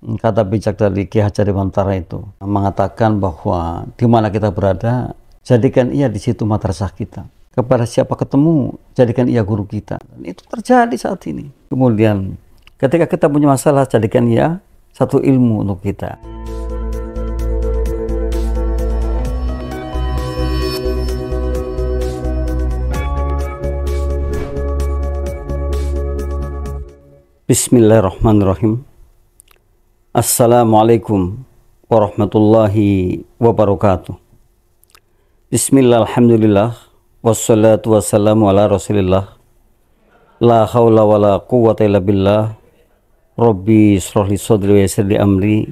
Kata bijak dari Ki Hajar Dewantara itu mengatakan bahwa di mana kita berada, jadikan ia di situ madrasah kita. Kepada siapa ketemu, jadikan ia guru kita. Dan itu terjadi saat ini. Kemudian ketika kita punya masalah, jadikan ia satu ilmu untuk kita. Bismillahirrahmanirrahim. Assalamualaikum warahmatullahi wabarakatuh. Bismillah, alhamdulillah, wassalatu wassalamu ala rasulillah. La hawla wa la quwwata illa billah. Rabbi shrah li sadri wa yassir li amri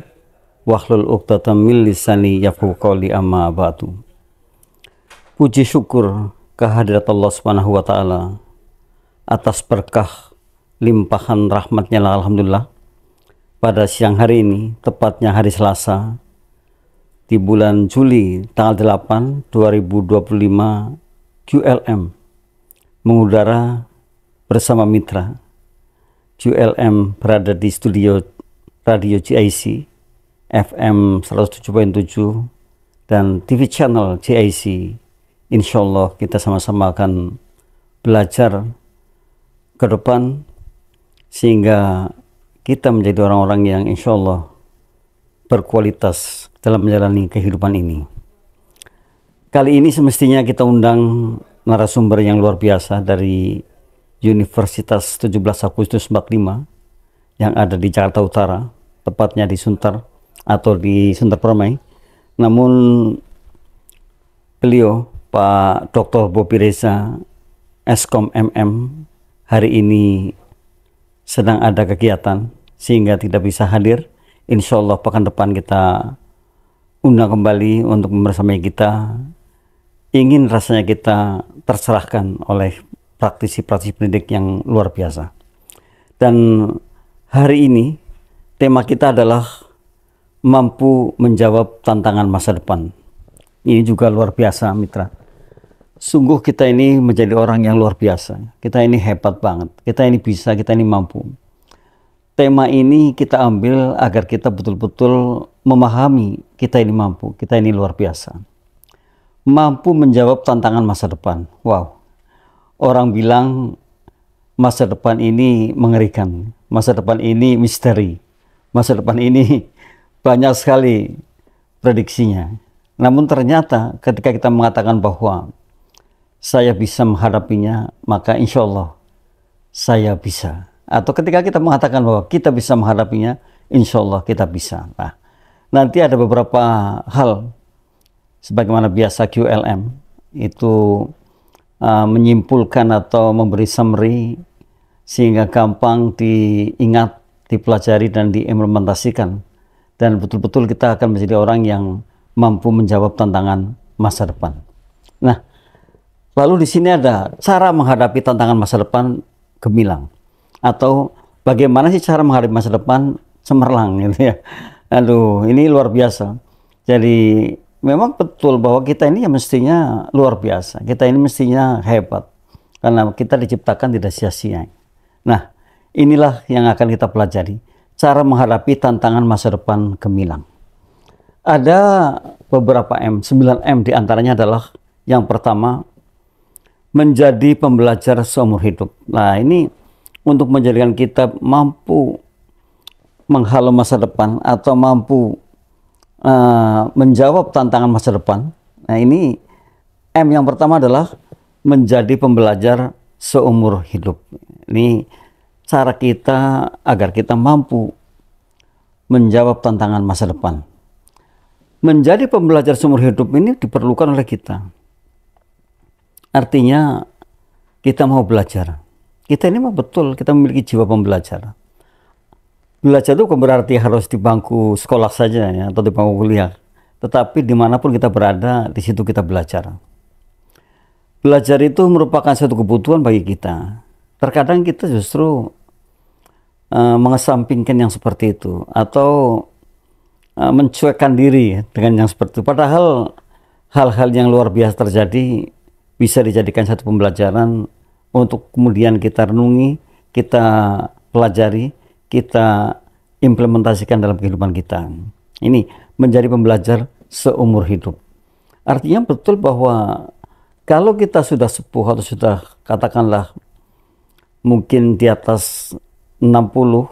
wahlul 'uqdatam min lisani yafqahu qawli, amma ba'du. Puji syukur kehadirat Allah Subhanahu wa taala atas berkah limpahan rahmatnya, alhamdulillah. Pada siang hari ini, tepatnya hari Selasa, di bulan Juli tanggal 8 2025, QLM mengudara bersama mitra. QLM berada di studio Radio GIC FM 107.7 dan TV channel GIC. Insya Allah kita sama-sama akan belajar ke depan sehingga kita menjadi orang-orang yang insya Allah berkualitas dalam menjalani kehidupan ini. Kali ini semestinya kita undang narasumber yang luar biasa dari Universitas 17 Agustus 45 yang ada di Jakarta Utara, tepatnya di Sunter atau di Sunter Permai. Namun beliau, Pak Dr. Bobi Reza, Eskom MM, hari ini sedang ada kegiatan sehingga tidak bisa hadir. Insya Allah pekan depan kita undang kembali untuk membersamai kita. Ingin rasanya kita tercerahkan oleh praktisi-praktisi pendidik yang luar biasa. Dan hari ini tema kita adalah mampu menjawab tantangan masa depan. Ini juga luar biasa, mitra. Sungguh kita ini menjadi orang yang luar biasa. Kita ini hebat banget. Kita ini bisa, kita ini mampu. Tema ini kita ambil agar kita betul-betul memahami kita ini mampu. Kita ini luar biasa. Mampu menjawab tantangan masa depan. Wow. Orang bilang masa depan ini mengerikan. Masa depan ini misteri. Masa depan ini banyak sekali prediksinya. Namun ternyata ketika kita mengatakan bahwa saya bisa menghadapinya, maka insya Allah saya bisa. Atau ketika kita mengatakan bahwa kita bisa menghadapinya, insya Allah kita bisa. Nah, nanti ada beberapa hal, sebagaimana biasa QLM, itu menyimpulkan atau memberi summary, sehingga gampang diingat, dipelajari, dan diimplementasikan. Dan betul-betul kita akan menjadi orang yang mampu menjawab tantangan masa depan. Nah, lalu di sini ada cara menghadapi tantangan masa depan gemilang, atau bagaimana sih cara menghadapi masa depan cemerlang, gitu ya. Aduh, ini luar biasa. Jadi memang betul bahwa kita ini ya mestinya luar biasa. Kita ini mestinya hebat karena kita diciptakan tidak sia-sia. Nah, inilah yang akan kita pelajari, cara menghadapi tantangan masa depan gemilang. Ada beberapa M, 9M diantaranya adalah yang pertama, menjadi pembelajar seumur hidup. Nah, ini untuk menjadikan kita mampu menghalau masa depan atau mampu menjawab tantangan masa depan. Nah, ini M yang pertama adalah menjadi pembelajar seumur hidup. Ini cara kita agar kita mampu menjawab tantangan masa depan. Menjadi pembelajar seumur hidup ini diperlukan oleh kita. Artinya kita mau belajar. Kita ini mau betul, kita memiliki jiwa pembelajar. Belajar itu bukan berarti harus di bangku sekolah saja ya, atau di bangku kuliah. Tetapi dimanapun kita berada, di situ kita belajar. Belajar itu merupakan suatu kebutuhan bagi kita. Terkadang kita justru mengesampingkan yang seperti itu, atau mencuekkan diri dengan yang seperti itu. Padahal hal-hal yang luar biasa terjadi bisa dijadikan satu pembelajaran untuk kemudian kita renungi, kita pelajari, kita implementasikan dalam kehidupan kita. Ini menjadi pembelajar seumur hidup. Artinya betul bahwa kalau kita sudah sepuh atau sudah katakanlah mungkin di atas 60,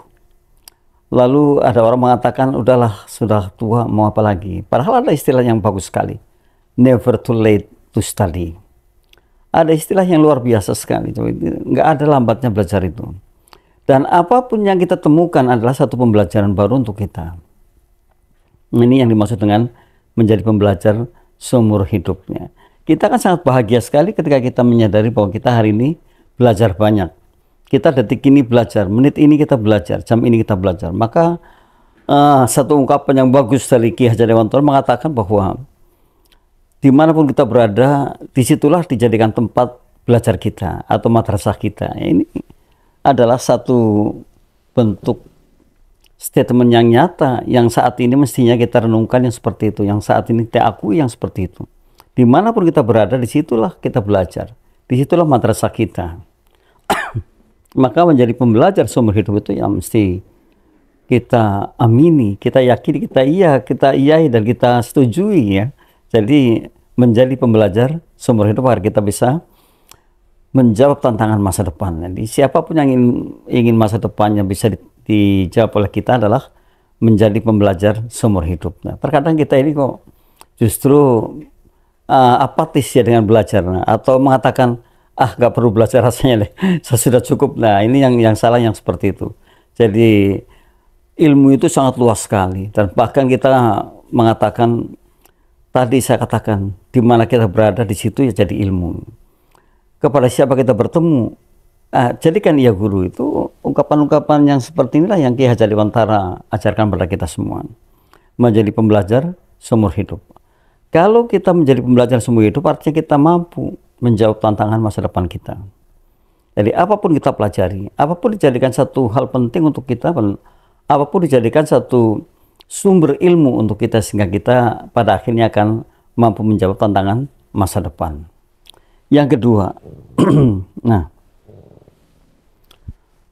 lalu ada orang mengatakan udahlah sudah tua mau apa lagi. Padahal ada istilah yang bagus sekali, never too late to study. Ada istilah yang luar biasa sekali, nggak ada lambatnya belajar itu. Dan apapun yang kita temukan adalah satu pembelajaran baru untuk kita. Ini yang dimaksud dengan menjadi pembelajar seumur hidupnya. Kita kan sangat bahagia sekali ketika kita menyadari bahwa kita hari ini belajar banyak. Kita detik ini belajar, menit ini kita belajar, jam ini kita belajar. Maka satu ungkapan yang bagus dari Ki Hajar Dewantara mengatakan bahwa dimanapun kita berada, disitulah dijadikan tempat belajar kita atau madrasah kita. Ini adalah satu bentuk statement yang nyata yang saat ini mestinya kita renungkan yang seperti itu, yang saat ini kita akui yang seperti itu. Dimanapun kita berada, disitulah kita belajar, disitulah madrasah kita. Maka menjadi pembelajar seumur hidup itu yang mesti kita amini, kita yakini, kita iyai dan kita setujui ya. Jadi menjadi pembelajar seumur hidup agar kita bisa menjawab tantangan masa depan. Jadi siapapun yang ingin masa depannya bisa dijawab oleh kita adalah menjadi pembelajar seumur hidup. Nah, terkadang kita ini kok justru apatis ya dengan belajar, atau mengatakan nggak perlu belajar rasanya deh, saya sudah cukup. Nah ini yang salah yang seperti itu. Jadi ilmu itu sangat luas sekali, dan bahkan kita mengatakan tadi saya katakan di mana kita berada di situ ya jadi ilmu. Kepada siapa kita bertemu, jadikan ia guru. Itu ungkapan-ungkapan yang seperti inilah yang Ki Hajar Dewantara ajarkan pada kita semua. Menjadi pembelajar seumur hidup. Kalau kita menjadi pembelajar seumur hidup, artinya kita mampu menjawab tantangan masa depan kita. Jadi apapun kita pelajari, apapun dijadikan satu hal penting untuk kita, apapun dijadikan satu sumber ilmu untuk kita, sehingga kita pada akhirnya akan mampu menjawab tantangan masa depan. Yang kedua, nah,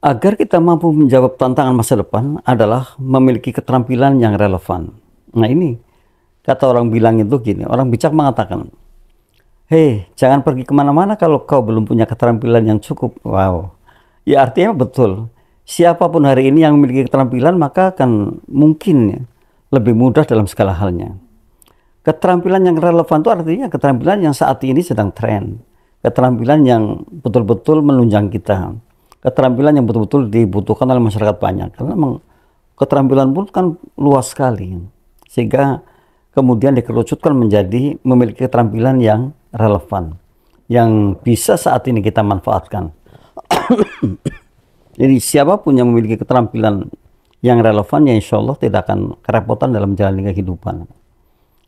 agar kita mampu menjawab tantangan masa depan adalah memiliki keterampilan yang relevan. Nah ini, kata orang bilang itu gini, orang bijak mengatakan, hei, jangan pergi kemana-mana kalau kau belum punya keterampilan yang cukup. Wow, ya artinya betul. Siapapun hari ini yang memiliki keterampilan, maka akan mungkin ya, lebih mudah dalam segala halnya. Keterampilan yang relevan itu artinya keterampilan yang saat ini sedang tren. Keterampilan yang betul-betul menunjang kita. Keterampilan yang betul-betul dibutuhkan oleh masyarakat banyak. Karena memang keterampilan pun kan luas sekali. Sehingga kemudian dikerucutkan menjadi memiliki keterampilan yang relevan. Yang bisa saat ini kita manfaatkan. Jadi siapapun yang memiliki keterampilan yang relevan, ya insya Allah tidak akan kerepotan dalam menjalani kehidupan.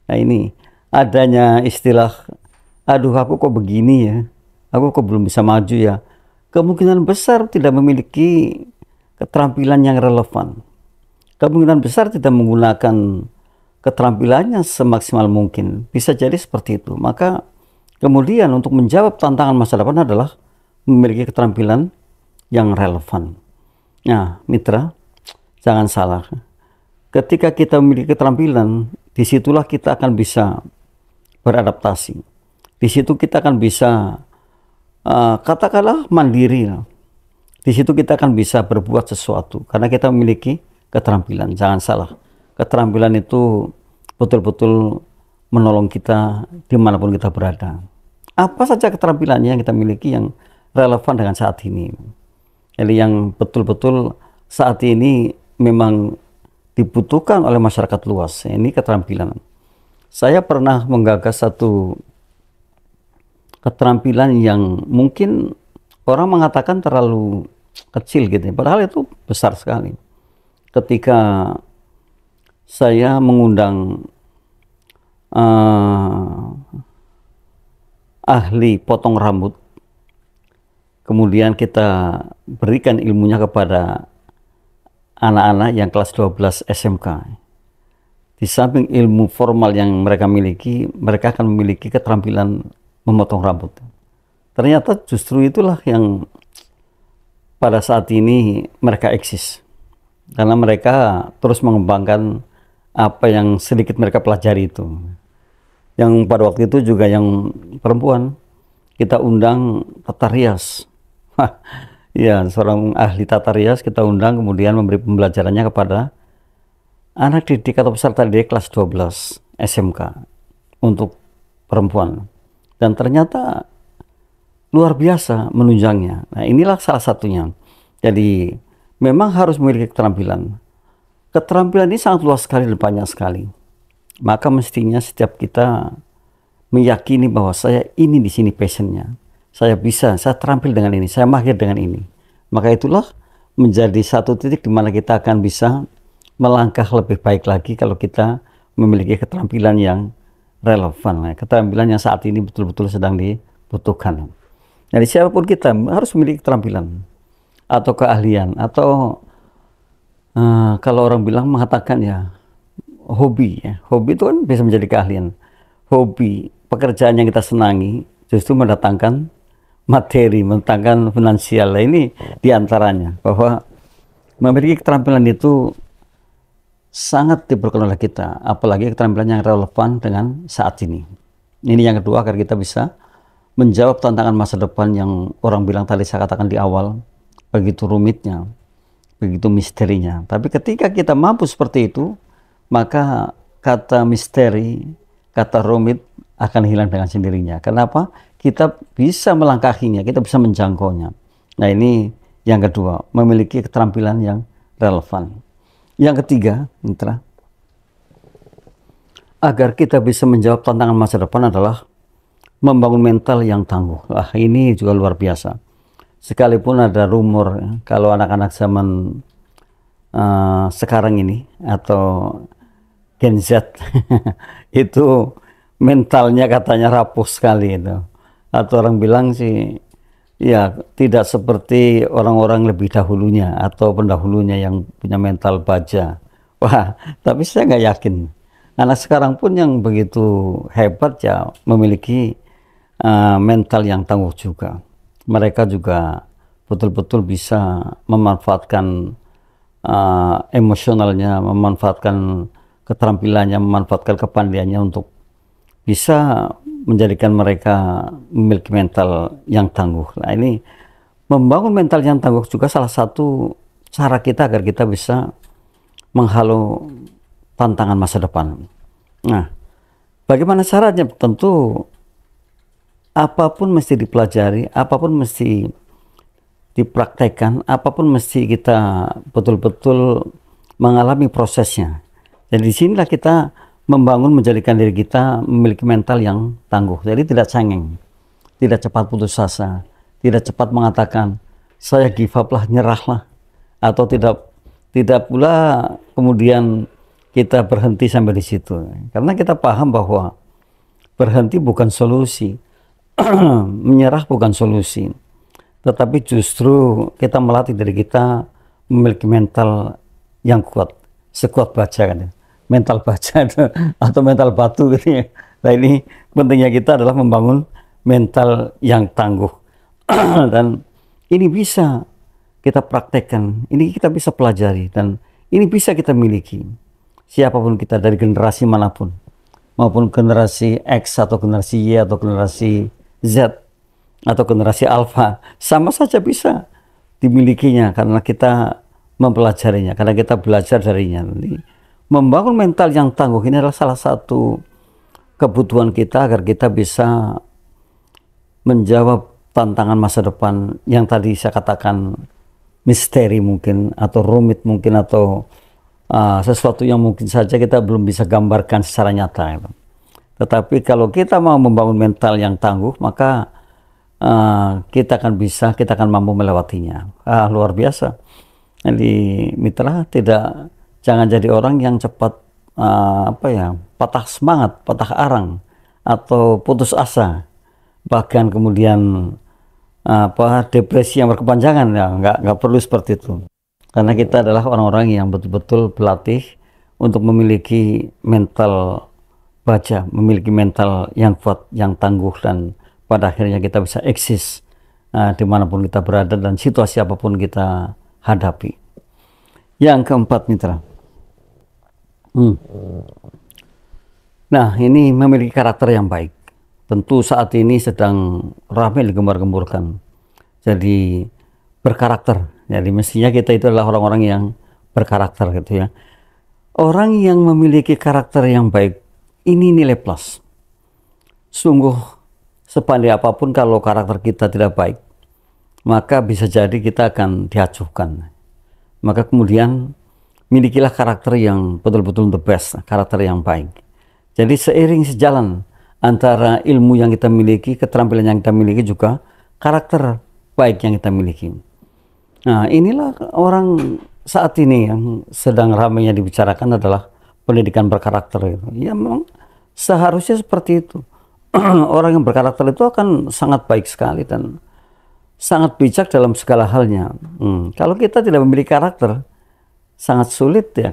Nah ini adanya istilah, aduh aku kok begini ya, aku kok belum bisa maju ya. Kemungkinan besar tidak memiliki keterampilan yang relevan. Kemungkinan besar tidak menggunakan keterampilannya semaksimal mungkin. Bisa jadi seperti itu. Maka kemudian untuk menjawab tantangan masa depan adalah memiliki keterampilan yang relevan. Nah, mitra, jangan salah. Ketika kita memiliki keterampilan, disitulah kita akan bisa beradaptasi. Di situ kita akan bisa katakanlah mandiri. Di situ kita akan bisa berbuat sesuatu karena kita memiliki keterampilan. Jangan salah. Keterampilan itu betul-betul menolong kita dimanapun kita berada. Apa saja keterampilannya yang kita miliki yang relevan dengan saat ini. Jadi yang betul-betul saat ini memang dibutuhkan oleh masyarakat luas. Ini keterampilan. Saya pernah menggagas satu keterampilan yang mungkin orang mengatakan terlalu kecil gitu. Padahal itu besar sekali. Ketika saya mengundang ahli potong rambut, kemudian kita berikan ilmunya kepada anak-anak yang kelas 12 SMK. Di samping ilmu formal yang mereka miliki, mereka akan memiliki keterampilan memotong rambut. Ternyata justru itulah yang pada saat ini mereka eksis. karena mereka terus mengembangkan apa yang sedikit mereka pelajari itu. Yang pada waktu itu juga yang perempuan kita undang tata rias. Ya, seorang ahli tata rias kita undang, kemudian memberi pembelajarannya kepada anak didik atau peserta didik kelas 12 SMK untuk perempuan. Dan ternyata luar biasa menunjangnya. Nah, inilah salah satunya. Jadi memang harus memiliki keterampilan. Keterampilan ini sangat luas sekali dan banyak sekali. Maka mestinya setiap kita meyakini bahwa saya ini di sini passionnya. Saya bisa, saya terampil dengan ini, saya mahir dengan ini. Maka itulah menjadi satu titik di mana kita akan bisa melangkah lebih baik lagi kalau kita memiliki keterampilan yang relevan, keterampilan yang saat ini betul-betul sedang dibutuhkan. Jadi siapapun kita harus memiliki keterampilan atau keahlian atau kalau orang bilang mengatakan ya hobi. Hobi itu kan bisa menjadi keahlian. Hobi, pekerjaan yang kita senangi justru mendatangkan materi, mendatangkan finansial. Nah, ini diantaranya bahwa memiliki keterampilan itu sangat diperlukan oleh kita, apalagi keterampilan yang relevan dengan saat ini. Ini yang kedua, agar kita bisa menjawab tantangan masa depan yang orang bilang tadi saya katakan di awal, begitu rumitnya, begitu misterinya. Tapi ketika kita mampu seperti itu, maka kata misteri, kata rumit akan hilang dengan sendirinya. Kenapa? Kita bisa melangkahinya, kita bisa menjangkaunya. Nah, ini yang kedua, memiliki keterampilan yang relevan. Yang ketiga, mitra, agar kita bisa menjawab tantangan masa depan adalah membangun mental yang tangguh. Ini juga luar biasa. Sekalipun ada rumor kalau anak-anak zaman sekarang ini atau Gen Z itu mentalnya katanya rapuh sekali itu. Atau orang bilang sih ya tidak seperti orang-orang lebih dahulunya atau pendahulunya yang punya mental baja. Wah, tapi saya nggak yakin. Anak sekarang pun yang begitu hebat ya memiliki mental yang tangguh juga. Mereka juga betul-betul bisa memanfaatkan emosionalnya, memanfaatkan keterampilannya, memanfaatkan kepandaiannya untuk bisa menjadikan mereka memiliki mental yang tangguh. Nah, ini membangun mental yang tangguh juga salah satu cara kita agar kita bisa menghalau tantangan masa depan. Nah, bagaimana caranya? Tentu apapun mesti dipelajari, apapun mesti dipraktekkan, apapun mesti kita betul-betul mengalami prosesnya. Jadi disinilah kita membangun, menjadikan diri kita memiliki mental yang tangguh. Jadi tidak cengeng, tidak cepat putus asa, tidak cepat mengatakan saya give up lah, nyerah lah, atau tidak pula kemudian kita berhenti sampai di situ. Karena kita paham bahwa berhenti bukan solusi, menyerah bukan solusi, tetapi justru kita melatih diri kita memiliki mental yang kuat, sekuat baja kan ya. Mental baja atau mental batu gitu ya. Nah, ini pentingnya kita adalah membangun mental yang tangguh. Dan ini bisa kita praktekkan, ini kita bisa pelajari, dan ini bisa kita miliki. Siapapun kita, dari generasi manapun, maupun generasi X atau generasi Y atau generasi Z atau generasi Alpha, sama saja bisa dimilikinya karena kita mempelajarinya, karena kita belajar darinya. Membangun mental yang tangguh ini adalah salah satu kebutuhan kita agar kita bisa menjawab tantangan masa depan yang tadi saya katakan misteri mungkin, atau rumit mungkin, atau sesuatu yang mungkin saja kita belum bisa gambarkan secara nyata. Tetapi kalau kita mau membangun mental yang tangguh, maka kita akan mampu melewatinya. Luar biasa. Jadi mitra, jangan jadi orang yang cepat patah semangat, patah arang, atau putus asa, bahkan kemudian depresi yang berkepanjangan. Ya, nggak perlu seperti itu, karena kita adalah orang-orang yang betul-betul berlatih untuk memiliki mental baja, memiliki mental yang kuat, yang tangguh, dan pada akhirnya kita bisa eksis dimanapun kita berada dan situasi apapun kita hadapi. Yang keempat, mitra. Nah, ini memiliki karakter yang baik. Tentu saat ini sedang ramai digembar-gemburkan. Jadi berkarakter. Jadi mestinya kita itu adalah orang-orang yang berkarakter gitu ya. Orang yang memiliki karakter yang baik ini nilai plus. Sungguh sepandai apapun kalau karakter kita tidak baik, maka bisa jadi kita akan diacuhkan. Maka kemudian milikilah karakter yang betul-betul the best, karakter yang baik. Jadi seiring sejalan antara ilmu yang kita miliki, keterampilan yang kita miliki, juga karakter baik yang kita miliki. Nah, inilah orang saat ini yang sedang ramainya dibicarakan adalah pendidikan berkarakter. Ya memang seharusnya seperti itu. Orang yang berkarakter itu akan sangat baik sekali dan sangat bijak dalam segala halnya. Kalau kita tidak memiliki karakter, sangat sulit ya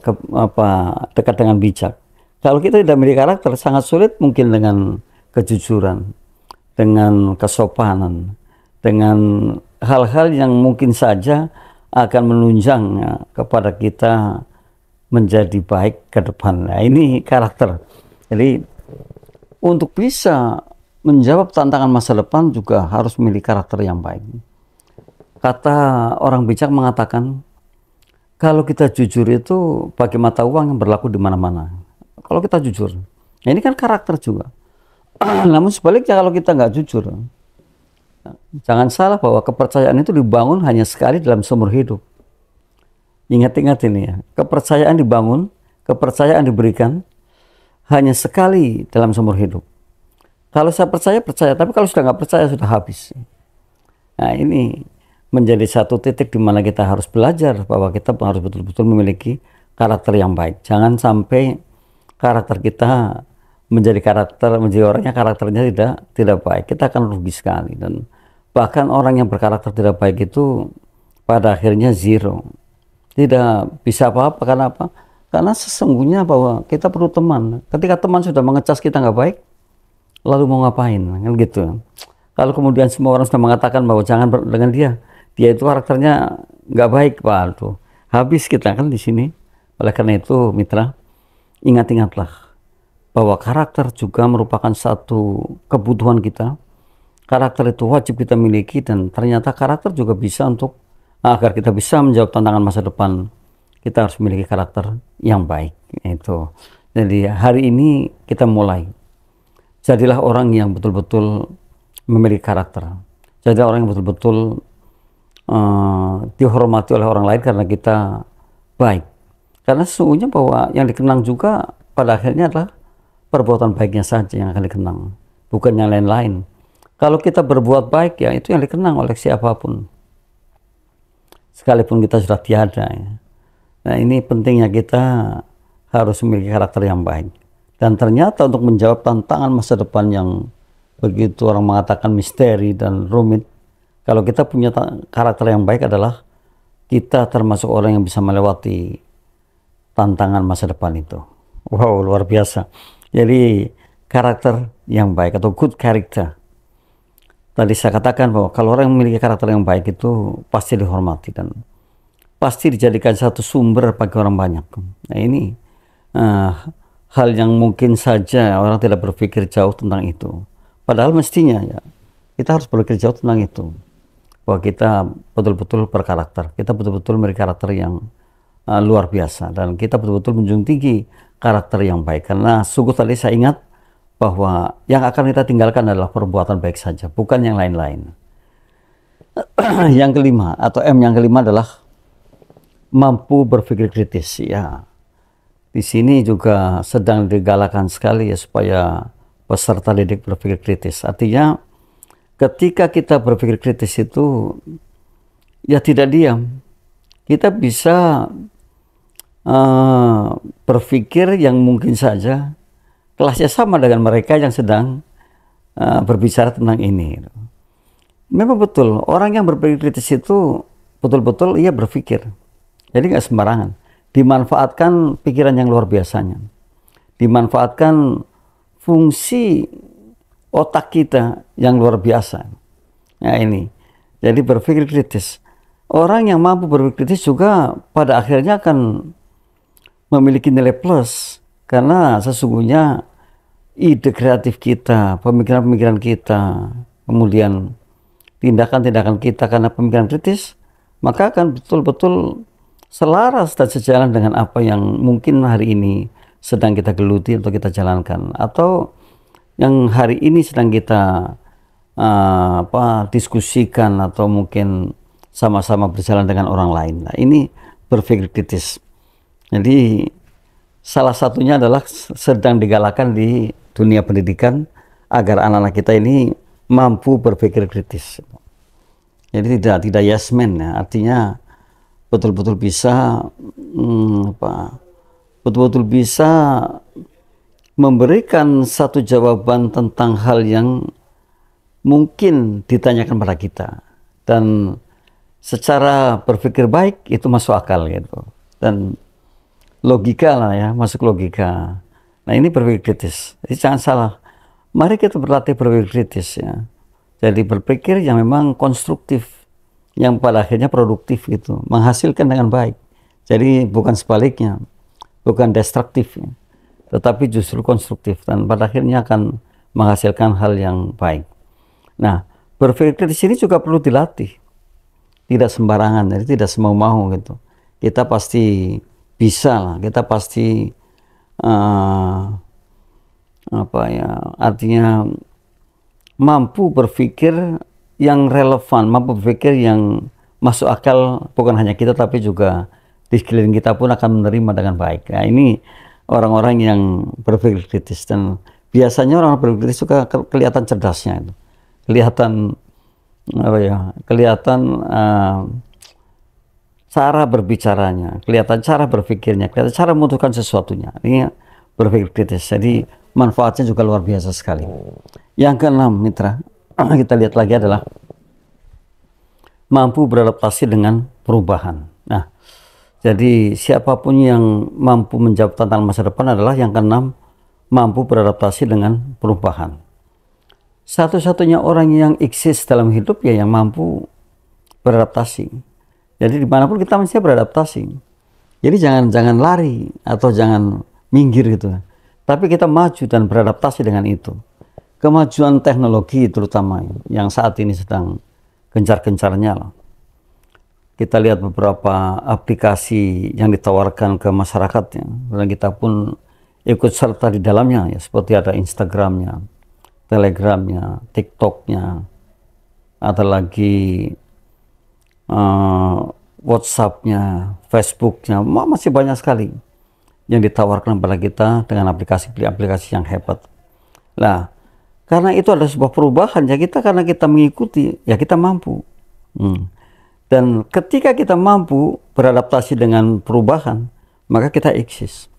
dekat dengan bijak. Kalau kita tidak memiliki karakter, sangat sulit mungkin dengan kejujuran, dengan kesopanan, dengan hal-hal yang mungkin saja akan menunjang ya, kepada kita menjadi baik ke depan. Nah, ini karakter. Jadi untuk bisa menjawab tantangan masa depan juga harus memiliki karakter yang baik. Kata orang bijak mengatakan, kalau kita jujur itu bagi mata uang yang berlaku di mana-mana. Kalau kita jujur, nah ini kan karakter juga. Namun sebaliknya kalau kita nggak jujur, jangan salah bahwa kepercayaan itu dibangun hanya sekali dalam seumur hidup. Ingat-ingat ini ya, kepercayaan dibangun, kepercayaan diberikan hanya sekali dalam seumur hidup. Kalau saya percaya, percaya. Tapi kalau sudah nggak percaya, sudah habis. Nah, ini menjadi satu titik di mana kita harus belajar bahwa kita harus betul-betul memiliki karakter yang baik. Jangan sampai karakter kita menjadi orangnya karakternya tidak baik. Kita akan rugi sekali. Dan bahkan orang yang berkarakter tidak baik itu pada akhirnya zero. Tidak bisa apa-apa. Karena apa? Karena sesungguhnya bahwa kita perlu teman. Ketika teman sudah mengecas kita nggak baik, lalu mau ngapain? Kan gitu. Kalau kemudian semua orang sudah mengatakan bahwa jangan dengan dia itu karakternya nggak baik, waduh, habis kita kan di sini. Oleh karena itu, mitra, ingat-ingatlah bahwa karakter juga merupakan satu kebutuhan kita. Karakter itu wajib kita miliki dan ternyata karakter juga bisa untuk agar kita bisa menjawab tantangan masa depan. Kita harus memiliki karakter yang baik. Itu. Jadi hari ini kita mulai. Jadilah orang yang betul-betul memiliki karakter. Jadilah orang yang betul-betul dihormati oleh orang lain karena kita baik. Karena sesungguhnya bahwa yang dikenang juga pada akhirnya adalah perbuatan baiknya saja yang akan dikenang, bukan yang lain-lain. Kalau kita berbuat baik ya itu yang dikenang oleh siapapun. Sekalipun kita sudah tiada ya. Nah, ini pentingnya kita harus memiliki karakter yang baik. Dan ternyata untuk menjawab tantangan masa depan yang begitu orang mengatakan misteri dan rumit, kalau kita punya karakter yang baik adalah kita termasuk orang yang bisa melewati tantangan masa depan itu. Wow, luar biasa. Jadi karakter yang baik atau good character. Tadi saya katakan bahwa kalau orang yang memiliki karakter yang baik itu pasti dihormati dan pasti dijadikan satu sumber bagi orang banyak. Nah, ini hal yang mungkin saja orang tidak berpikir jauh tentang itu. Padahal mestinya ya kita harus berpikir jauh tentang itu. Bahwa kita betul-betul berkarakter. Kita betul-betul memiliki karakter yang luar biasa. Dan kita betul-betul menjunjung tinggi karakter yang baik. Karena sungguh tadi saya ingat bahwa yang akan kita tinggalkan adalah perbuatan baik saja. Bukan yang lain-lain. Yang kelima atau M yang kelima adalah mampu berpikir kritis. Ya, di sini juga sedang digalakan sekali ya supaya peserta didik berpikir kritis. Artinya ketika kita berpikir kritis itu ya tidak diam. Kita bisa berpikir yang mungkin saja kelasnya sama dengan mereka yang sedang berbicara tentang ini. Memang betul orang yang berpikir kritis itu betul-betul ia berpikir. Jadi nggak sembarangan. Dimanfaatkan pikiran yang luar biasanya. Dimanfaatkan fungsi otak kita yang luar biasa. Nah ini. Jadi berpikir kritis. orang yang mampu berpikir kritis juga pada akhirnya akan memiliki nilai plus, karena sesungguhnya ide kreatif kita, pemikiran-pemikiran kita, kemudian tindakan-tindakan kita karena pemikiran kritis, maka akan betul-betul selaras dan sejalan dengan apa yang mungkin hari ini sedang kita geluti atau kita jalankan, atau yang hari ini sedang kita diskusikan atau mungkin sama-sama berjalan dengan orang lain. Nah, ini berpikir kritis. Jadi salah satunya adalah sedang digalakan di dunia pendidikan agar anak-anak kita ini mampu berpikir kritis. Jadi tidak yes man, ya. Artinya betul-betul bisa betul-betul bisa memberikan satu jawaban tentang hal yang mungkin ditanyakan pada kita, dan secara berpikir baik itu masuk akal gitu, dan logika lah ya, masuk logika. Nah, ini berpikir kritis. Jadi jangan salah, mari kita berlatih berpikir kritis ya. Jadi berpikir yang memang konstruktif, yang pada akhirnya produktif gitu, menghasilkan dengan baik. Jadi bukan sebaliknya, bukan destruktif ya, tetapi justru konstruktif, dan pada akhirnya akan menghasilkan hal yang baik. Nah, berpikir kritis ini juga perlu dilatih, tidak sembarangan, jadi tidak semau-mau gitu. Kita pasti bisa lah, kita pasti artinya mampu berpikir yang relevan, mampu berpikir yang masuk akal, bukan hanya kita tapi juga di sekeliling kita pun akan menerima dengan baik. Nah, ini orang-orang yang berpikir kritis, dan biasanya orang berpikir kritis juga kelihatan cerdasnya itu. Kelihatan cara berbicaranya, kelihatan cara berpikirnya, kelihatan cara memutuskan sesuatunya. Ini berpikir kritis. Jadi manfaatnya juga luar biasa sekali. Yang keenam, mitra, kita lihat lagi adalah mampu beradaptasi dengan perubahan. Nah, jadi siapapun yang mampu menjawab tantangan masa depan adalah yang keenam, mampu beradaptasi dengan perubahan. Satu-satunya orang yang eksis dalam hidup ya yang mampu beradaptasi. Jadi dimanapun kita mesti beradaptasi. Jadi jangan lari atau jangan minggir gitu. Tapi kita maju dan beradaptasi dengan itu. Kemajuan teknologi terutama yang saat ini sedang gencar-gencarnya lah. Kita lihat beberapa aplikasi yang ditawarkan ke masyarakat ya, dan kita pun ikut serta di dalamnya ya, seperti ada Instagramnya, Telegramnya, TikToknya, ada lagi WhatsAppnya, Facebooknya, masih banyak sekali yang ditawarkan kepada kita dengan aplikasi-aplikasi yang hebat. Nah, karena itu ada sebuah perubahan ya, karena kita mengikuti ya kita mampu. Dan ketika kita mampu beradaptasi dengan perubahan, maka kita eksis.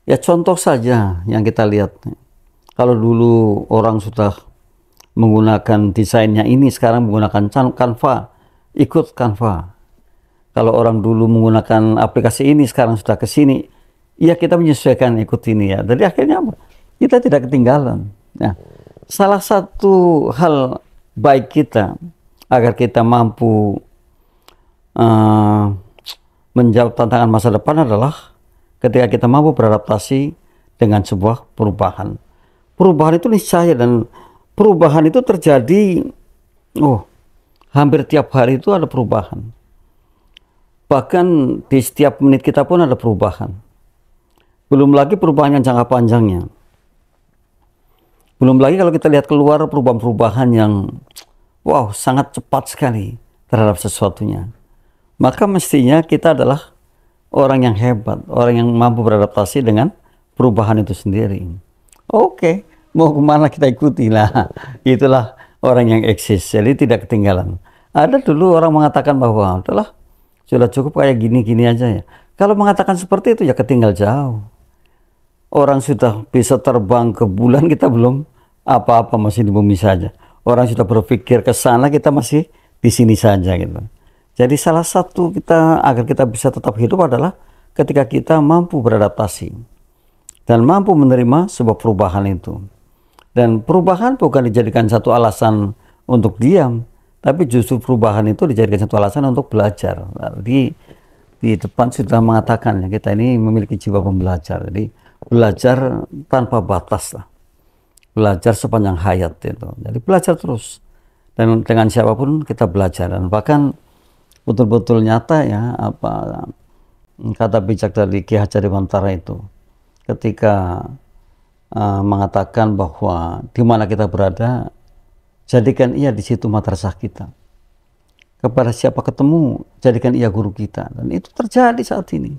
Ya contoh saja yang kita lihat. Kalau dulu orang sudah menggunakan desainnya ini, sekarang menggunakan Canva, ikut Canva. Kalau orang dulu menggunakan aplikasi ini, sekarang sudah ke sini, ya kita menyesuaikan ikut ini ya. Jadi akhirnya kita tidak ketinggalan. Nah, salah satu hal baik kita agar kita mampu menjawab tantangan masa depan adalah ketika kita mampu beradaptasi dengan sebuah perubahan. Perubahan itu niscaya, dan perubahan itu terjadi hampir tiap hari itu ada perubahan. Bahkan di setiap menit kita pun ada perubahan. Belum lagi perubahan yang jangka panjangnya. Belum lagi kalau kita lihat keluar perubahan-perubahan yang sangat cepat sekali terhadap sesuatunya. Maka mestinya kita adalah orang yang hebat, orang yang mampu beradaptasi dengan perubahan itu sendiri. Oke, mau kemana kita ikuti lah. Itulah orang yang eksis, jadi tidak ketinggalan. Ada dulu orang mengatakan bahwa adalah sudah cukup kayak gini-gini aja ya. Kalau mengatakan seperti itu ya ketinggal jauh. Orang sudah bisa terbang ke bulan, kita belum apa-apa, masih di bumi saja. Orang sudah berpikir ke sana, kita masih di sini saja gitu. Jadi salah satu kita agar kita bisa tetap hidup adalah ketika kita mampu beradaptasi dan mampu menerima sebuah perubahan itu. Dan perubahan bukan dijadikan satu alasan untuk diam, Tapi justru perubahan itu dijadikan satu alasan untuk belajar. Di depan sudah mengatakan ya, kita ini memiliki jiwa pembelajar. Jadi belajar tanpa batas lah. Belajar sepanjang hayat itu. Jadi belajar terus. Dan dengan siapapun kita belajar. Dan bahkan betul-betul nyata ya, apa kata bijak dari Ki Hajar Dewantara itu. Ketika mengatakan bahwa di mana kita berada, jadikan ia di situ madrasah kita. Kepada siapa ketemu, jadikan ia guru kita. Dan itu terjadi saat ini.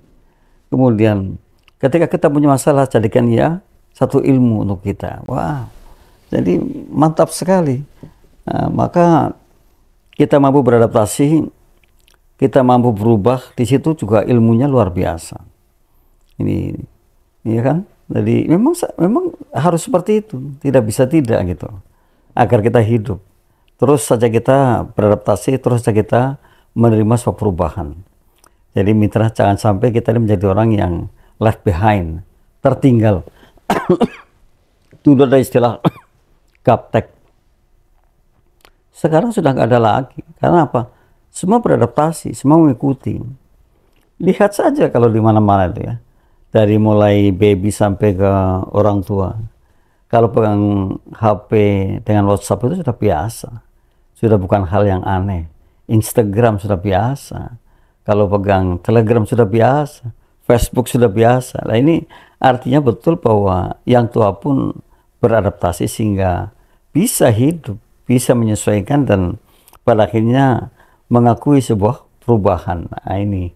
Kemudian ketika kita punya masalah, jadikan ia satu ilmu untuk kita. Wah, jadi mantap sekali. Maka kita mampu beradaptasi, kita mampu berubah. Di situ juga ilmunya luar biasa. Ini, ya kan? Jadi memang harus seperti itu. Tidak bisa tidak gitu. Agar kita hidup. Terus saja kita beradaptasi, terus saja kita menerima sebuah perubahan. Jadi mitra, jangan sampai kita ini menjadi orang yang left behind, tertinggal. Dulu ada istilah gaptek. Sekarang sudah nggak ada lagi. Karena apa? Semua beradaptasi, semua mengikuti. Lihat saja kalau di mana-mana itu ya. Dari mulai baby sampai ke orang tua. Kalau pegang HP dengan WhatsApp itu sudah biasa. Sudah bukan hal yang aneh. Instagram sudah biasa. Kalau pegang Telegram sudah biasa. Facebook sudah biasa. Nah ini artinya betul bahwa yang tua pun beradaptasi sehingga bisa hidup, bisa menyesuaikan dan pada akhirnya mengakui sebuah perubahan. Nah ini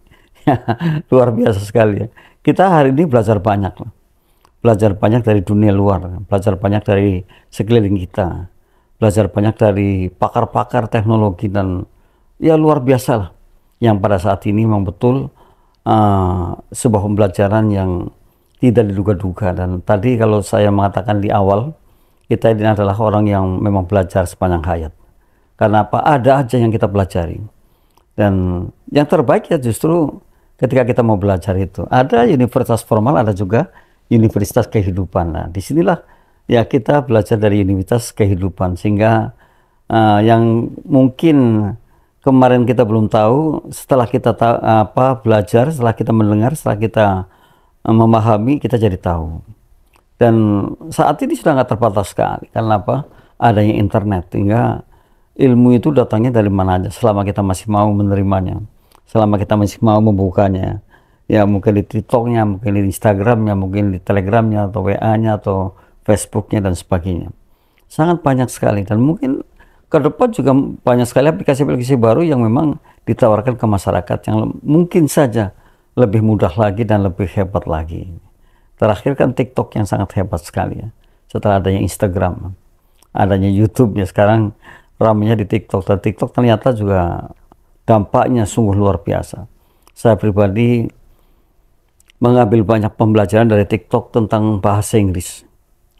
luar biasa sekali ya. Kita hari ini belajar banyak loh. Belajar banyak dari dunia luar, belajar banyak dari sekeliling kita, belajar banyak dari pakar-pakar teknologi dan ya luar biasa lah. Yang pada saat ini memang betul sebuah pembelajaran yang tidak diduga-duga. Dan tadi kalau saya mengatakan di awal, kita ini adalah orang yang memang belajar sepanjang hayat. Karena apa? Ada aja yang kita pelajari. Dan yang terbaik ya justru ketika kita mau belajar itu. Ada universitas formal, ada juga universitas kehidupan. Nah, disinilah ya kita belajar dari universitas kehidupan sehingga yang mungkin kemarin kita belum tahu, setelah kita belajar, setelah kita mendengar, setelah kita memahami, kita jadi tahu. Dan saat ini sudah nggak terbatas sekali. Karena apa? Adanya internet, sehingga ilmu itu datangnya dari mana aja selama kita masih mau menerimanya, selama kita masih mau membukanya. Ya mungkin di TikToknya, mungkin di Instagramnya, mungkin di Telegramnya, atau WA-nya, atau Facebooknya, dan sebagainya. Sangat banyak sekali. Dan mungkin ke depan juga banyak sekali aplikasi-aplikasi baru yang memang ditawarkan ke masyarakat yang mungkin saja lebih mudah lagi dan lebih hebat lagi. Terakhir kan TikTok yang sangat hebat sekali ya. Setelah adanya Instagram, adanya YouTube ya, sekarang ramainya di TikTok. Dan TikTok ternyata juga dampaknya sungguh luar biasa. Saya pribadi mengambil banyak pembelajaran dari TikTok tentang bahasa Inggris.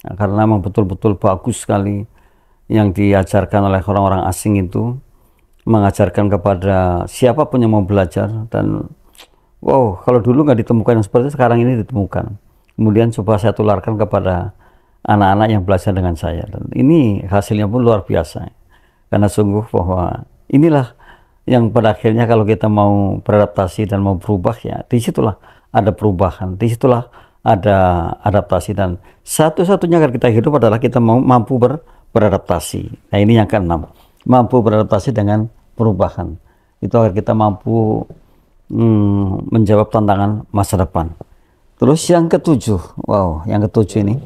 Nah, karena memang betul-betul bagus sekali yang diajarkan oleh orang-orang asing itu, mengajarkan kepada siapapun yang mau belajar. Dan wow, kalau dulu nggak ditemukan yang seperti itu, sekarang ini ditemukan. Kemudian coba saya tularkan kepada anak-anak yang belajar dengan saya. Dan ini hasilnya pun luar biasa. Karena sungguh bahwa inilah yang pada akhirnya kalau kita mau beradaptasi dan mau berubah ya, disitulah ada perubahan, disitulah ada adaptasi. Dan satu-satunya agar kita hidup adalah kita mampu beradaptasi. Nah ini yang keenam, mampu beradaptasi dengan perubahan. Itu agar kita mampu menjawab tantangan masa depan. Terus yang ketujuh, wow, yang ketujuh ini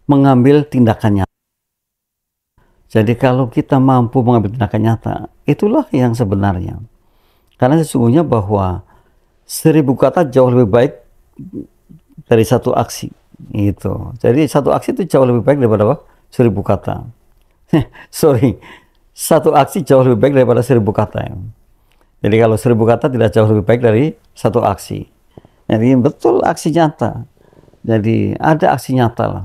mengambil tindakan nyata. Jadi kalau kita mampu mengambil tindakan nyata, itulah yang sebenarnya. Karena sesungguhnya bahwa 1000 kata jauh lebih baik dari satu aksi. Gitu. Jadi satu aksi itu jauh lebih baik daripada apa? 1000 kata. Sorry, satu aksi jauh lebih baik daripada 1000 kata. Jadi kalau 1000 kata tidak jauh lebih baik dari satu aksi. Jadi betul aksi nyata. Jadi ada aksi nyata lah.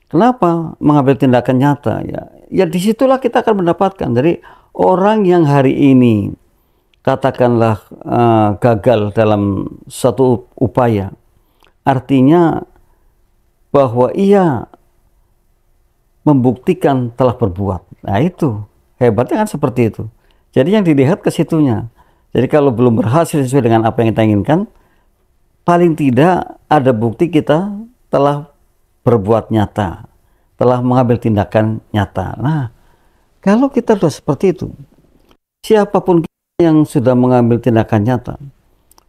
Kenapa mengambil tindakan nyata? Ya disitulah kita akan mendapatkan. Jadi orang yang hari ini katakanlah gagal dalam suatu upaya, artinya bahwa ia membuktikan telah berbuat. Nah itu hebatnya kan seperti itu. Jadi yang dilihat ke situnya. Jadi kalau belum berhasil sesuai dengan apa yang kita inginkan, paling tidak ada bukti kita telah berbuat nyata, telah mengambil tindakan nyata. Nah, kalau kita sudah seperti itu, siapapun yang sudah mengambil tindakan nyata,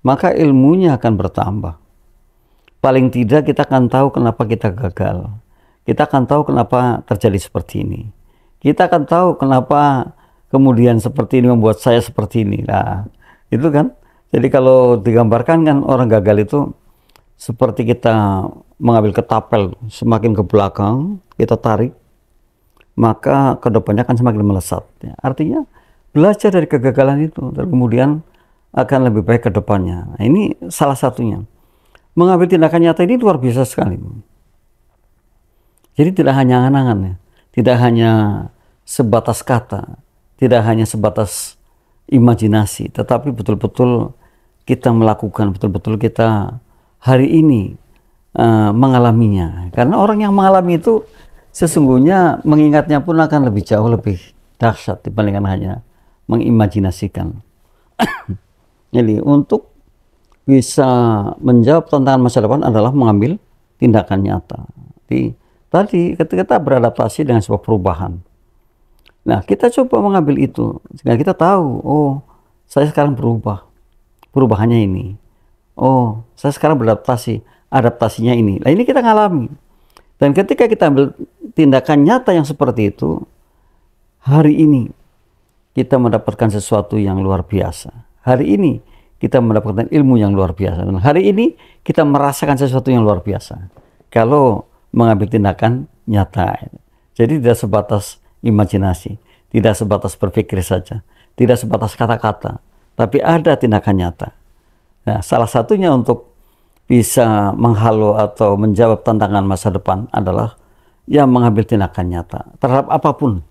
maka ilmunya akan bertambah. Paling tidak kita akan tahu kenapa kita gagal. Kita akan tahu kenapa terjadi seperti ini. Kita akan tahu kenapa kemudian seperti ini membuat saya seperti ini. Nah, itu kan. Jadi kalau digambarkan kan orang gagal itu seperti kita mengambil ketapel, semakin ke belakang kita tarik, maka kedepannya akan semakin melesat. Ya, artinya belajar dari kegagalan itu, dan kemudian akan lebih baik ke depannya. Nah, ini salah satunya. Mengambil tindakan nyata ini luar biasa sekali. Jadi tidak hanya angan-angan ya, tidak hanya sebatas kata, tidak hanya sebatas imajinasi, tetapi betul-betul kita melakukan, betul-betul kita hari ini mengalaminya. Karena orang yang mengalami itu sesungguhnya mengingatnya pun akan lebih jauh lebih dahsyat dibandingkan hanya mengimajinasikan. Jadi untuk bisa menjawab tantangan masa depan adalah mengambil tindakan nyata. Jadi tadi ketika kita beradaptasi dengan sebuah perubahan, nah kita coba mengambil itu sehingga kita tahu, oh saya sekarang berubah, perubahannya ini. Oh saya sekarang beradaptasi, adaptasinya ini. Nah ini kita ngalami. Dan ketika kita ambil tindakan nyata yang seperti itu, hari ini kita mendapatkan sesuatu yang luar biasa. Hari ini kita mendapatkan ilmu yang luar biasa. Dan hari ini kita merasakan sesuatu yang luar biasa. Kalau mengambil tindakan nyata. Jadi tidak sebatas imajinasi, tidak sebatas berpikir saja, tidak sebatas kata-kata, tapi ada tindakan nyata. Nah, salah satunya untuk bisa menghalau atau menjawab tantangan masa depan adalah yang mengambil tindakan nyata terhadap apapun.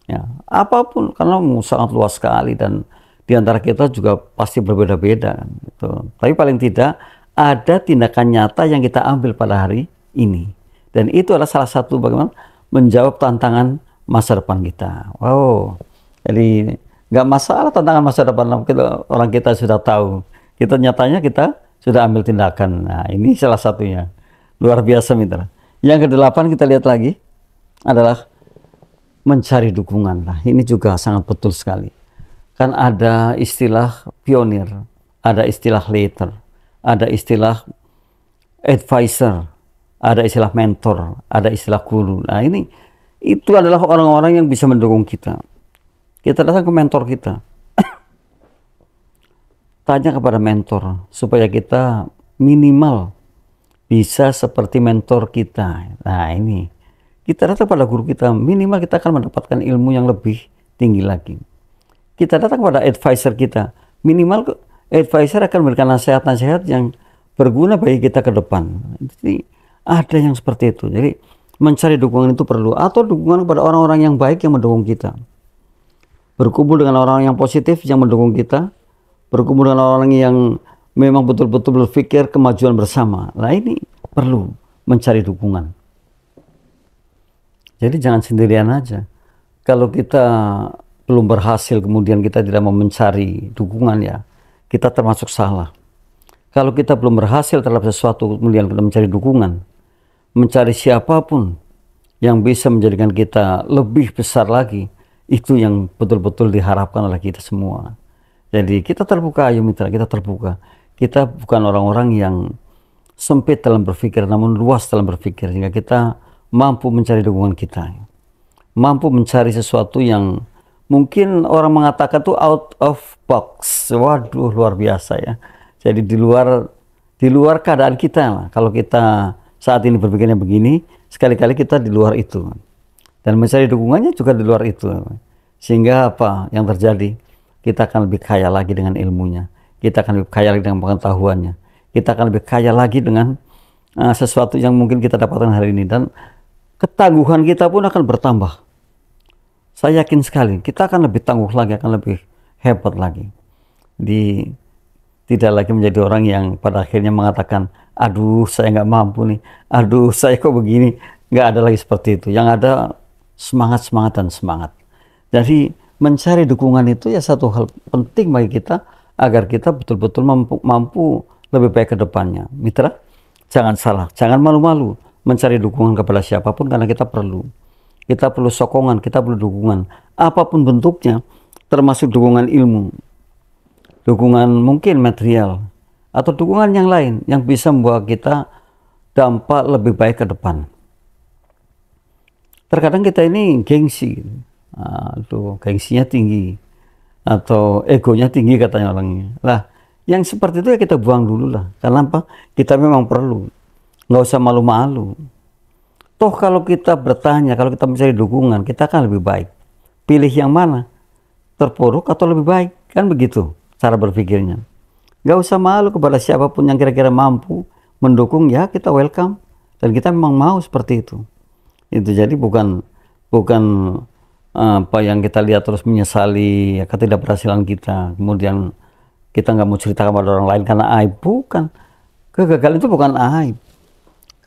Ya, apapun, karena sangat luas sekali dan di antara kita juga pasti berbeda-beda gitu. Tapi paling tidak ada tindakan nyata yang kita ambil pada hari ini. Dan itu adalah salah satu bagaimana menjawab tantangan masa depan kita. Wow. Jadi nggak masalah tantangan masa depan, orang kita sudah tahu. Kita nyatanya kita sudah ambil tindakan. Nah, ini salah satunya. Luar biasa mitra. Yang kedelapan kita lihat lagi adalah mencari dukungan. Nah, ini juga sangat betul sekali. Kan ada istilah pionir, ada istilah leader, ada istilah advisor, ada istilah mentor, ada istilah guru. Nah ini, itu adalah orang-orang yang bisa mendukung kita. Kita datang ke mentor kita, tanya kepada mentor, supaya kita minimal bisa seperti mentor kita. Nah ini, kita datang pada guru kita, minimal kita akan mendapatkan ilmu yang lebih tinggi lagi. Kita datang kepada advisor kita, minimal advisor akan memberikan nasihat-nasihat yang berguna bagi kita ke depan. Jadi ada yang seperti itu. Jadi mencari dukungan itu perlu, atau dukungan kepada orang-orang yang baik yang mendukung kita. Berkumpul dengan orang yang positif yang mendukung kita, berkumpul dengan orang yang memang betul-betul berpikir kemajuan bersama. Nah ini perlu mencari dukungan. Jadi jangan sendirian aja. Kalau kita belum berhasil kemudian kita tidak mau mencari dukungan, ya kita termasuk salah. Kalau kita belum berhasil terhadap sesuatu kemudian kita mencari dukungan, mencari siapapun yang bisa menjadikan kita lebih besar lagi, itu yang betul-betul diharapkan oleh kita semua. Jadi kita terbuka, ayo mitra, kita terbuka. Kita bukan orang-orang yang sempit dalam berpikir, namun luas dalam berpikir, sehingga kita mampu mencari dukungan kita, mampu mencari sesuatu yang mungkin orang mengatakan tuh out of box. Waduh, luar biasa ya. Jadi di luar keadaan kita lah. Kalau kita saat ini berpikirnya begini, sekali-kali kita di luar itu. Dan mencari dukungannya juga di luar itu. Sehingga apa yang terjadi? Kita akan lebih kaya lagi dengan ilmunya. Kita akan lebih kaya lagi dengan pengetahuannya. Kita akan lebih kaya lagi dengan sesuatu yang mungkin kita dapatkan hari ini. Dan ketangguhan kita pun akan bertambah. Saya yakin sekali kita akan lebih tangguh lagi, akan lebih hebat lagi. Tidak lagi menjadi orang yang pada akhirnya mengatakan, aduh saya nggak mampu nih, aduh saya kok begini. nggak ada lagi seperti itu. Yang ada semangat dan semangat. Jadi mencari dukungan itu ya satu hal penting bagi kita agar kita betul-betul mampu lebih baik ke depannya. Mitra, jangan salah, jangan malu-malu mencari dukungan kepada siapapun, karena kita perlu. Kita perlu sokongan, kita perlu dukungan. Apapun bentuknya, termasuk dukungan ilmu, dukungan mungkin material, atau dukungan yang lain yang bisa membawa kita dampak lebih baik ke depan. Terkadang kita ini gengsi, gengsinya tinggi, atau egonya tinggi katanya orangnya. Lah, yang seperti itu ya kita buang dulu lah. Karena apa? Kita memang perlu. Nggak usah malu-malu. Toh kalau kita bertanya, kalau kita mencari dukungan, kita akan lebih baik. Pilih yang mana? Terpuruk atau lebih baik? Kan begitu cara berpikirnya. Nggak usah malu kepada siapapun yang kira-kira mampu mendukung, ya kita welcome. Dan kita memang mau seperti itu. Itu jadi bukan apa yang kita lihat terus menyesali ya, ketidakberhasilan kita, kemudian kita nggak mau cerita kepada orang lain karena aib. Bukan, kegagalan itu bukan aib.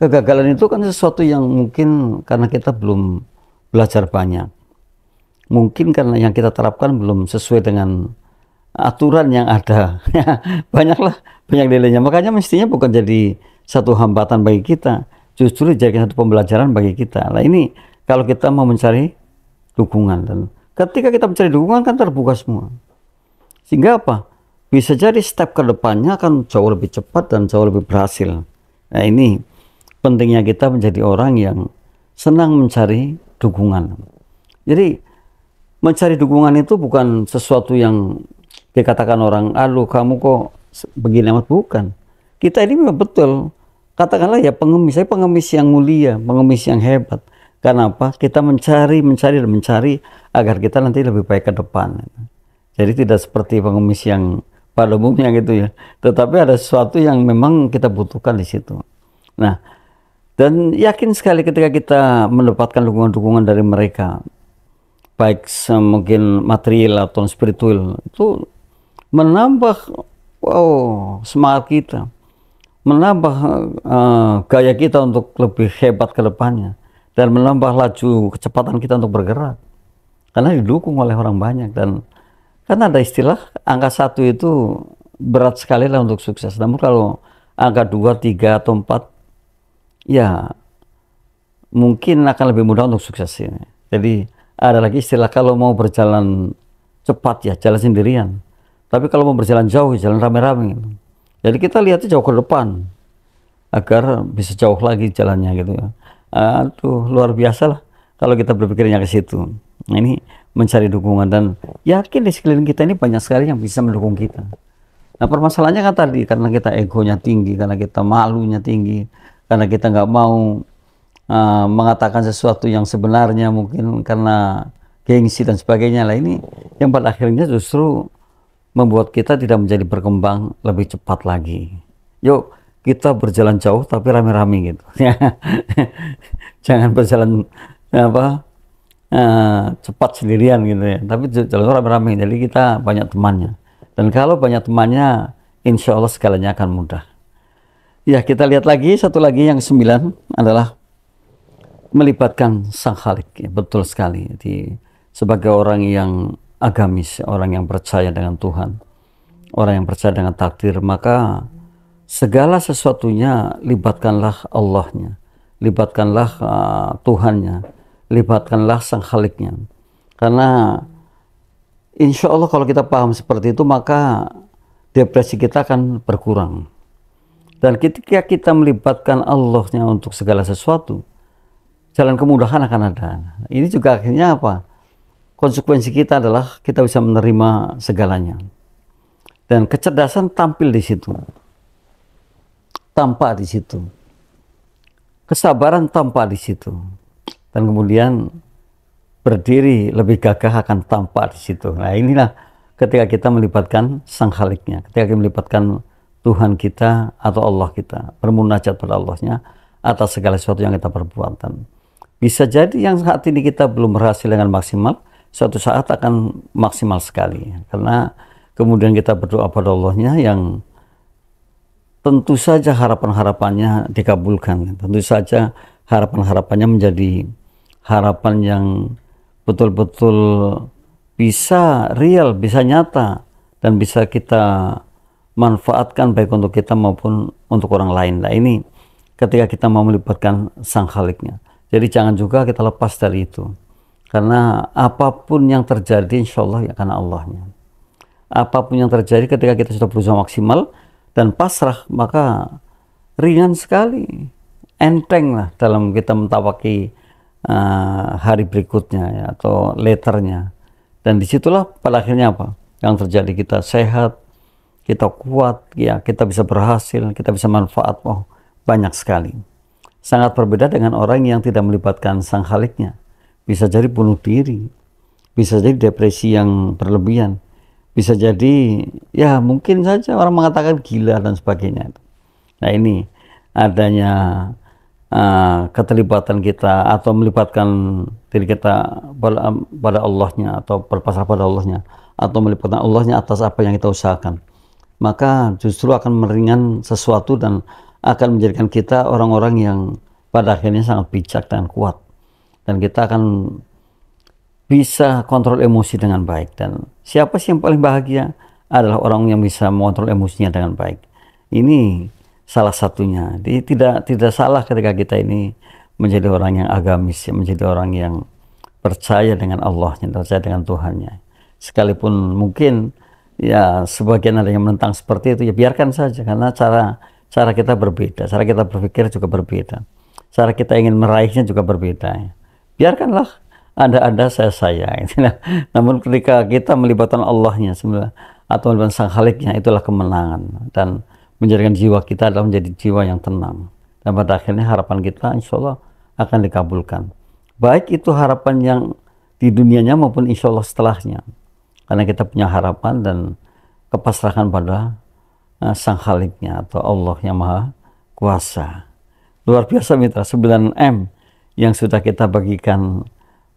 Kegagalan itu kan sesuatu yang mungkin karena kita belum belajar banyak, mungkin karena yang kita terapkan belum sesuai dengan aturan yang ada. banyak nilainya, makanya mestinya bukan jadi satu hambatan bagi kita, justru jadi satu pembelajaran bagi kita. Nah ini kalau kita mau mencari dukungan, dan ketika kita mencari dukungan kan terbuka semua, sehingga apa, bisa jadi step ke depannya akan jauh lebih cepat dan jauh lebih berhasil. Nah ini pentingnya kita menjadi orang yang senang mencari dukungan. Jadi mencari dukungan itu bukan sesuatu yang dikatakan orang, aduh kamu kok begini amat, bukan. Kita ini memang betul, katakanlah ya pengemis, saya pengemis yang mulia, pengemis yang hebat. Karena apa? Kita mencari agar kita nanti lebih baik ke depan. Jadi tidak seperti pengemis yang pada umumnya gitu ya. Tetapi ada sesuatu yang memang kita butuhkan di situ. Nah, dan yakin sekali ketika kita mendapatkan dukungan-dukungan dari mereka, baik mungkin material atau spiritual, itu menambah semangat kita, menambah gaya kita untuk lebih hebat ke depannya, dan menambah laju kecepatan kita untuk bergerak karena didukung oleh orang banyak. Dan karena ada istilah angka 1 itu berat sekali lah untuk sukses, namun kalau angka 2, 3 atau 4 ya mungkin akan lebih mudah untuk sukses ini. Jadi ada lagi istilah, kalau mau berjalan cepat ya jalan sendirian, tapi kalau mau berjalan jauh jalan rame-rame. Jadi kita lihatnya jauh ke depan agar bisa jauh lagi jalannya gitu ya. Aduh, luar biasa lah kalau kita berpikirnya ke situ. Nah, ini mencari dukungan, dan yakin di sekeliling kita ini banyak sekali yang bisa mendukung kita. Nah permasalahannya kan tadi, karena kita egonya tinggi, karena kita malunya tinggi, karena kita nggak mau mengatakan sesuatu yang sebenarnya, mungkin karena gengsi dan sebagainya. Lah ini yang pada akhirnya justru membuat kita tidak menjadi berkembang lebih cepat lagi. Yuk kita berjalan jauh tapi rame-rame gitu. Jangan berjalan cepat sendirian gitu ya, tapi jalan rame-rame. Jadi kita banyak temannya, dan kalau banyak temannya insya Allah segalanya akan mudah. Ya, kita lihat lagi satu lagi yang 9 adalah melibatkan Sang Khalik. Ya, betul sekali. Jadi sebagai orang yang agamis, orang yang percaya dengan Tuhan, orang yang percaya dengan takdir, maka segala sesuatunya libatkanlah Allahnya, libatkanlah Tuhannya, libatkanlah Sang Khaliknya. Karena insya Allah kalau kita paham seperti itu, maka depresi kita akan berkurang. Dan ketika kita melibatkan Allahnya untuk segala sesuatu, jalan kemudahan akan ada. Ini juga akhirnya apa? Konsekuensi kita adalah kita bisa menerima segalanya. Dan kecerdasan tampil di situ, tampak di situ. Kesabaran tampak di situ. Dan kemudian berdiri lebih gagah akan tampak di situ. Nah inilah ketika kita melibatkan Sang Khaliknya, ketika kita melibatkan Tuhan kita atau Allah kita, bermunajat pada Allahnya atas segala sesuatu yang kita perbuat. Dan bisa jadi yang saat ini kita belum berhasil dengan maksimal, suatu saat akan maksimal sekali. Karena kemudian kita berdoa pada Allahnya yang tentu saja harapan-harapannya dikabulkan. Tentu saja harapan-harapannya menjadi harapan yang betul-betul bisa real, bisa nyata, dan bisa kita manfaatkan baik untuk kita maupun untuk orang lain. Nah ini ketika kita mau melibatkan Sang Khaliknya. Jadi jangan juga kita lepas dari itu. Karena apapun yang terjadi insya Allah ya karena Allahnya. Apapun yang terjadi ketika kita sudah berusaha maksimal dan pasrah, maka ringan sekali, enteng lah dalam kita mentawaki hari berikutnya ya, atau letternya. Dan disitulah pada akhirnya apa yang terjadi, kita sehat, kita kuat ya, kita bisa berhasil, kita bisa manfaat banyak sekali. Sangat berbeda dengan orang yang tidak melibatkan Sang Khaliknya. Bisa jadi bunuh diri, bisa jadi depresi yang berlebihan, bisa jadi ya mungkin saja orang mengatakan gila dan sebagainya. Nah ini adanya keterlibatan kita atau melibatkan diri kita pada Allahnya atau berpasrah pada Allahnya atau melibatkan Allahnya atas apa yang kita usahakan, maka justru akan meringan sesuatu dan akan menjadikan kita orang-orang yang pada akhirnya sangat bijak dan kuat, dan kita akan bisa kontrol emosi dengan baik. Dan siapa sih yang paling bahagia? Adalah orang yang bisa mengontrol emosinya dengan baik. Ini salah satunya. Jadi tidak salah ketika kita ini menjadi orang yang agamis, menjadi orang yang percaya dengan Allahnya, percaya dengan Tuhannya. Sekalipun mungkin ya sebagian ada yang menentang seperti itu, ya biarkan saja, karena cara kita berbeda, cara kita berpikir juga berbeda, cara kita ingin meraihnya juga berbeda. Biarkanlah ada saya. Namun ketika kita melibatkan Allahnya atau melibatkan Sang Khaliknya, itulah kemenangan, dan menjadikan jiwa kita adalah menjadi jiwa yang tenang, dan pada akhirnya harapan kita insya Allah akan dikabulkan, baik itu harapan yang di dunianya maupun insya Allah setelahnya, karena kita punya harapan dan kepasrahan pada Sang Khaliknya atau Allah yang Maha Kuasa. Luar biasa mitra, 9M yang sudah kita bagikan,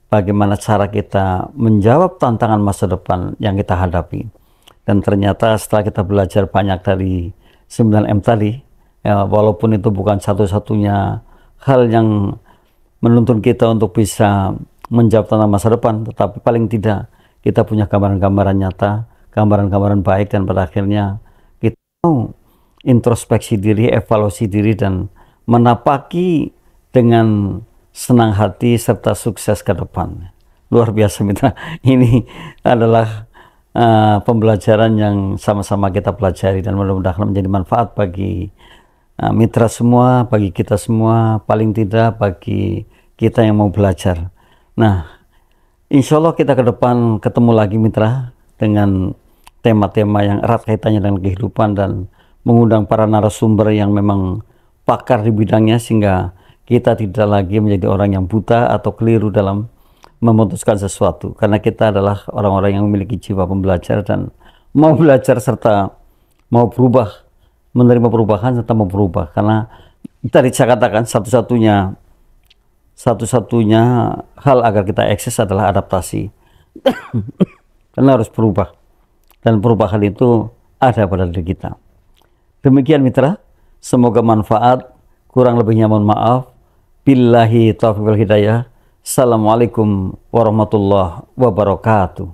bagaimana cara kita menjawab tantangan masa depan yang kita hadapi. Dan ternyata setelah kita belajar banyak dari 9M tadi, ya, walaupun itu bukan satu-satunya hal yang menuntun kita untuk bisa menjawab tantangan masa depan, tetapi paling tidak kita punya gambaran-gambaran nyata, gambaran-gambaran baik, dan pada akhirnya kita mau introspeksi diri, evaluasi diri, dan menapaki dengan senang hati serta sukses ke depan. Luar biasa mitra, ini adalah pembelajaran yang sama-sama kita pelajari, dan mudah-mudahan menjadi manfaat bagi mitra semua, bagi kita semua, paling tidak bagi kita yang mau belajar. Nah, insya Allah kita ke depan ketemu lagi mitra dengan tema-tema yang erat kaitannya dengan kehidupan, dan mengundang para narasumber yang memang pakar di bidangnya, sehingga kita tidak lagi menjadi orang yang buta atau keliru dalam memutuskan sesuatu, karena kita adalah orang-orang yang memiliki jiwa pembelajar dan mau belajar serta mau berubah, menerima perubahan serta mau berubah. Karena tadi saya katakan satu-satunya hal agar kita eksis adalah adaptasi. Karena harus berubah, dan perubahan itu ada pada diri kita. Demikian mitra, semoga manfaat, kurang lebihnya mohon maaf. Billahi taufiq wal hidayah. Assalamualaikum warahmatullahi wabarakatuh.